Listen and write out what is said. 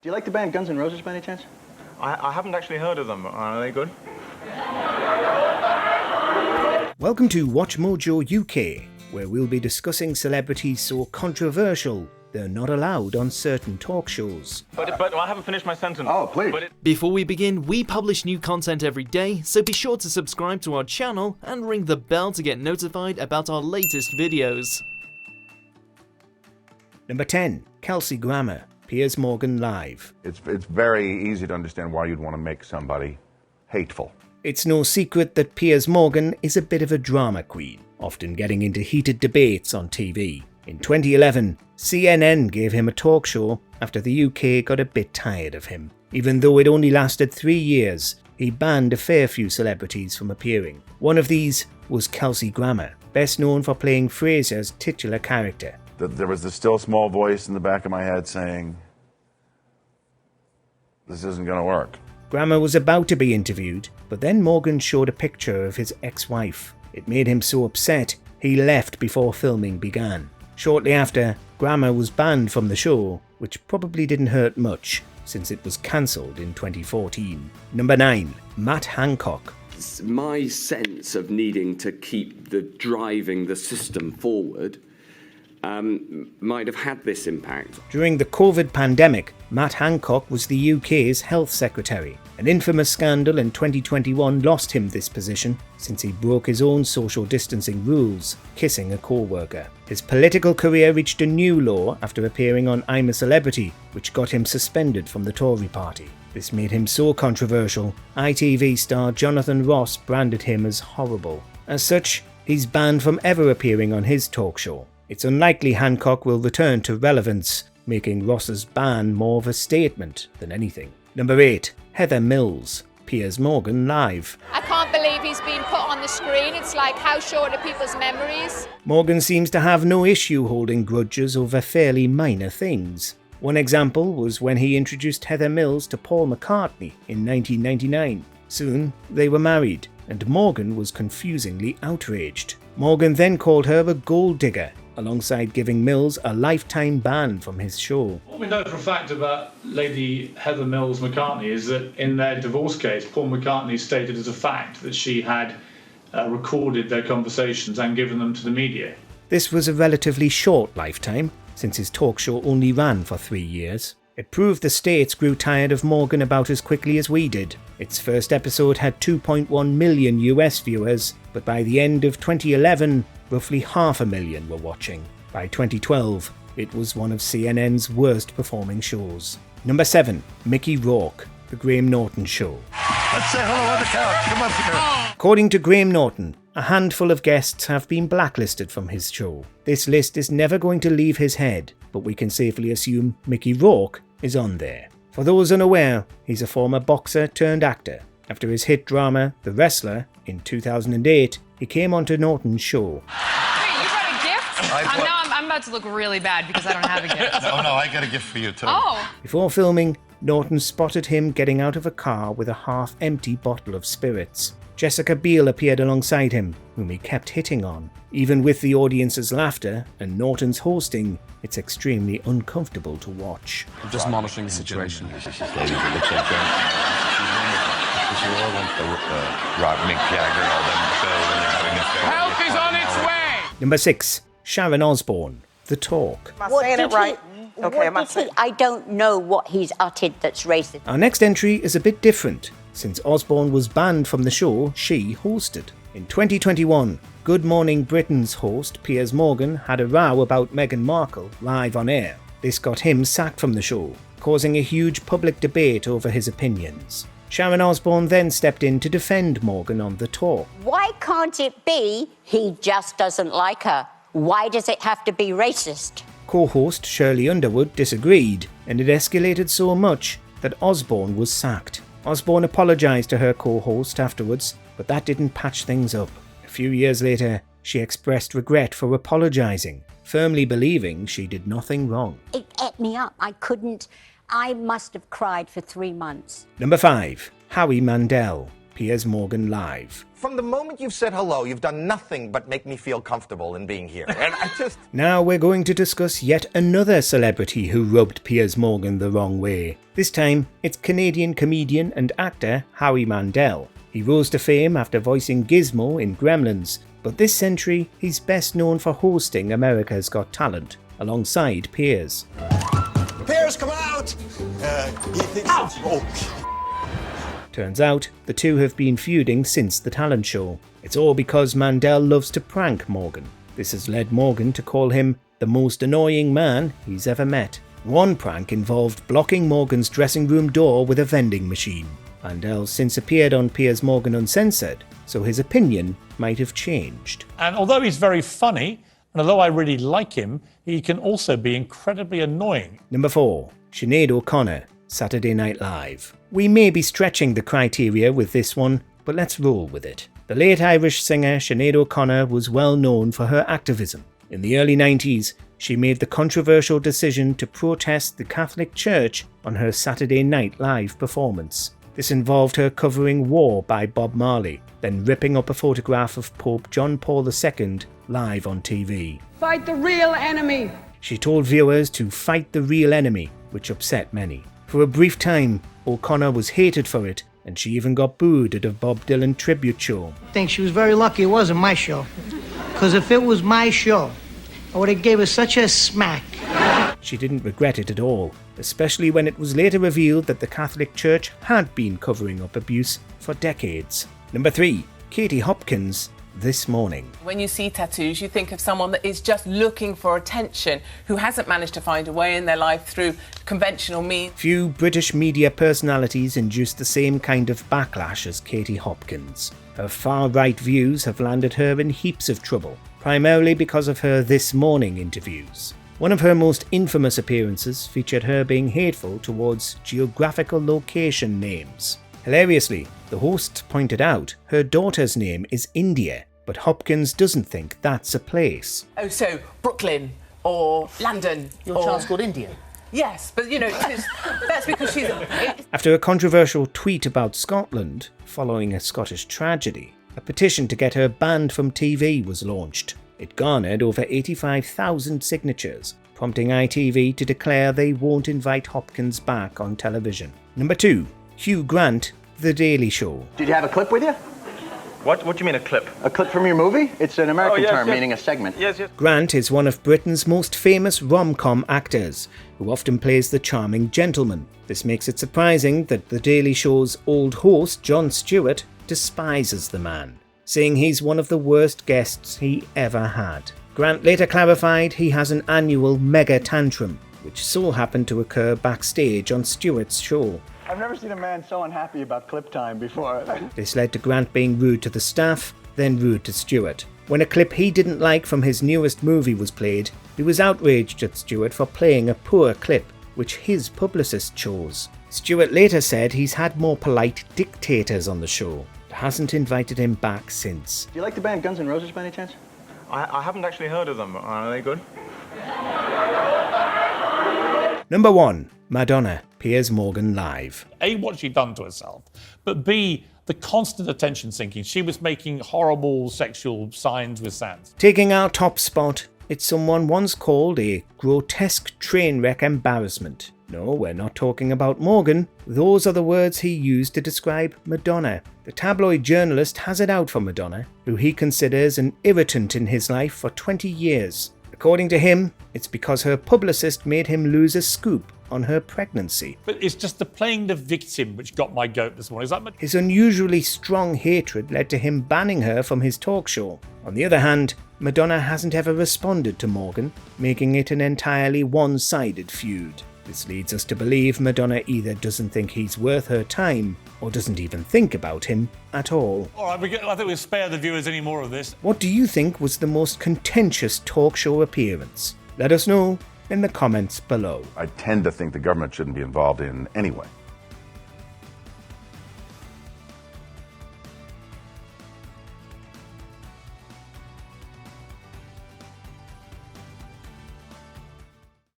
Do you like the band Guns N' Roses by any chance? I haven't actually heard of them. Are they good? Welcome to WatchMojo UK, where we'll be discussing celebrities so controversial they're not allowed on certain talk shows. But I haven't finished my sentence. Oh, please. Before we begin, we publish new content every day, so be sure to subscribe to our channel and ring the bell to get notified about our latest videos. Number 10. Kelsey Grammar, Piers Morgan Live. It's very easy to understand why you'd want to make somebody hateful. It's no secret that Piers Morgan is a bit of a drama queen, often getting into heated debates on TV. In 2011, CNN gave him a talk show after the UK got a bit tired of him. Even though it only lasted 3 years, he banned a fair few celebrities from appearing. One of these was Kelsey Grammar, best known for playing Frasier's titular character. There was this still small voice in the back of my head saying, this isn't going to work. Grammar was about to be interviewed, but then Morgan showed a picture of his ex-wife. It made him so upset, he left before filming began. Shortly after, Grammar was banned from the show, which probably didn't hurt much, since it was cancelled in 2014. Number 9. Matt Hancock. My sense of needing to keep driving the system forward might have had this impact. During the COVID pandemic, Matt Hancock was the UK's health secretary. An infamous scandal in 2021 lost him this position since he broke his own social distancing rules, kissing a co-worker. His political career reached a new low after appearing on I'm a Celebrity, which got him suspended from the Tory party. This made him so controversial, ITV star Jonathan Ross branded him as horrible. As such, he's banned from ever appearing on his talk show. It's unlikely Hancock will return to relevance, making Ross's ban more of a statement than anything. Number 8. Heather Mills, Piers Morgan Live. I can't believe he's been put on the screen. It's like, how short are people's memories? Morgan seems to have no issue holding grudges over fairly minor things. One example was when he introduced Heather Mills to Paul McCartney in 1999. Soon, they were married, and Morgan was confusingly outraged. Morgan then called her a gold digger, alongside giving Mills a lifetime ban from his show. What we know for a fact about Lady Heather Mills McCartney is that in their divorce case, Paul McCartney stated as a fact that she had recorded their conversations and given them to the media. This was a relatively short lifetime, since his talk show only ran for 3 years. It proved the States grew tired of Morgan about as quickly as we did. Its first episode had 2.1 million US viewers, but by the end of 2011, roughly 500,000 were watching. By 2012, it was one of CNN's worst performing shows. Number 7. Mickey Rourke, The Graham Norton Show. Let's say hello on the couch. Come up here. According to Graham Norton, a handful of guests have been blacklisted from his show. This list is never going to leave his head, but we can safely assume Mickey Rourke is on there. For those unaware, he's a former boxer turned actor. After his hit drama, The Wrestler, in 2008, he came onto Norton's show. Wait, you got a gift? I'm about to look really bad because I don't have a gift. No, I got a gift for you too. Oh. Before filming, Norton spotted him getting out of a car with a half-empty bottle of spirits. Jessica Biel appeared alongside him, whom he kept hitting on. Even with the audience's laughter and Norton's hosting, it's extremely uncomfortable to watch. I'm just monitoring the situation. Help is on its way! Number 6. Sharon Osbourne, The Talk. Am I saying it right? I don't know what he's uttered that's racist. Our next entry is a bit different, since Osbourne was banned from the show she hosted. In 2021, Good Morning Britain's host Piers Morgan had a row about Meghan Markle live on air. This got him sacked from the show, causing a huge public debate over his opinions. Sharon Osbourne then stepped in to defend Morgan on The Talk. Why can't it be he just doesn't like her? Why does it have to be racist? Co-host Shirley Underwood disagreed, and it escalated so much that Osbourne was sacked. Osbourne apologised to her co-host afterwards, but that didn't patch things up. A few years later, she expressed regret for apologising, firmly believing she did nothing wrong. It ate me up. I must have cried for 3 months. Number 5. Howie Mandel, Piers Morgan Live. From the moment you've said hello, you've done nothing but make me feel comfortable in being here. And I just... Now we're going to discuss yet another celebrity who rubbed Piers Morgan the wrong way. This time, it's Canadian comedian and actor Howie Mandel. He rose to fame after voicing Gizmo in Gremlins, but this century he's best known for hosting America's Got Talent, alongside Piers. Piers, come out! He thinks it's... Oh. Turns out, the two have been feuding since the talent show. It's all because Mandel loves to prank Morgan. This has led Morgan to call him the most annoying man he's ever met. One prank involved blocking Morgan's dressing room door with a vending machine. Mandel's since appeared on Piers Morgan Uncensored, so his opinion might have changed. And although he's very funny, and although I really like him, he can also be incredibly annoying. Number 4. Sinéad O'Connor, Saturday Night Live. We may be stretching the criteria with this one, but let's roll with it. The late Irish singer Sinéad O'Connor was well known for her activism. In the early 90s, she made the controversial decision to protest the Catholic Church on her Saturday Night Live performance. This involved her covering War by Bob Marley, then ripping up a photograph of Pope John Paul II live on TV. Fight the real enemy! She told viewers to fight the real enemy, which upset many. For a brief time, O'Connor was hated for it, and she even got booed at a Bob Dylan tribute show. I think she was very lucky it wasn't my show, because if it was my show, I would have gave her such a smack. She didn't regret it at all, especially when it was later revealed that the Catholic Church had been covering up abuse for decades. Number 3. Katie Hopkins, This Morning. When you see tattoos, you think of someone that is just looking for attention, who hasn't managed to find a way in their life through conventional means. Few British media personalities induced the same kind of backlash as Katie Hopkins. Her far-right views have landed her in heaps of trouble, primarily because of her This Morning interviews. One of her most infamous appearances featured her being hateful towards geographical location names. Hilariously, the host pointed out her daughter's name is India, but Hopkins doesn't think that's a place. Oh, so Brooklyn or London. Your child's called India? Yes, but you know, that's because she's... After a controversial tweet about Scotland, following a Scottish tragedy, a petition to get her banned from TV was launched. It garnered over 85,000 signatures, prompting ITV to declare they won't invite Hopkins back on television. Number 2. Hugh Grant, The Daily Show. Did you have a clip with you? What do you mean, a clip? A clip from your movie? It's an American term yes. meaning a segment. Yes. Grant is one of Britain's most famous rom-com actors, who often plays the charming gentleman. This makes it surprising that The Daily Show's old host, Jon Stewart, despises the man, saying he's one of the worst guests he ever had. Grant later clarified he has an annual mega tantrum, which so happened to occur backstage on Stewart's show. I've never seen a man so unhappy about clip time before. This led to Grant being rude to the staff, then rude to Stewart. When a clip he didn't like from his newest movie was played, he was outraged at Stewart for playing a poor clip, which his publicist chose. Stewart later said he's had more polite dictators on the show, but hasn't invited him back since. Do you like the band Guns N' Roses by any chance? I haven't actually heard of them. Are they good? Number 1. Madonna, Piers Morgan Live. A, what she'd done to herself, but B, the constant attention seeking. She was making horrible sexual signs with Sands. Taking our top spot, it's someone once called a grotesque train wreck embarrassment. No, we're not talking about Morgan. Those are the words he used to describe Madonna. The tabloid journalist has it out for Madonna, who he considers an irritant in his life for 20 years. According to him, it's because her publicist made him lose a scoop on her pregnancy. But it's just the playing the victim which got my goat this morning. His unusually strong hatred led to him banning her from his talk show. On the other hand, Madonna hasn't ever responded to Morgan, making it an entirely one-sided feud. This leads us to believe Madonna either doesn't think he's worth her time, or doesn't even think about him at all. All right, I think we'll spare the viewers any more of this. What do you think was the most contentious talk show appearance? Let us know in the comments below. I tend to think the government shouldn't be involved in anyway.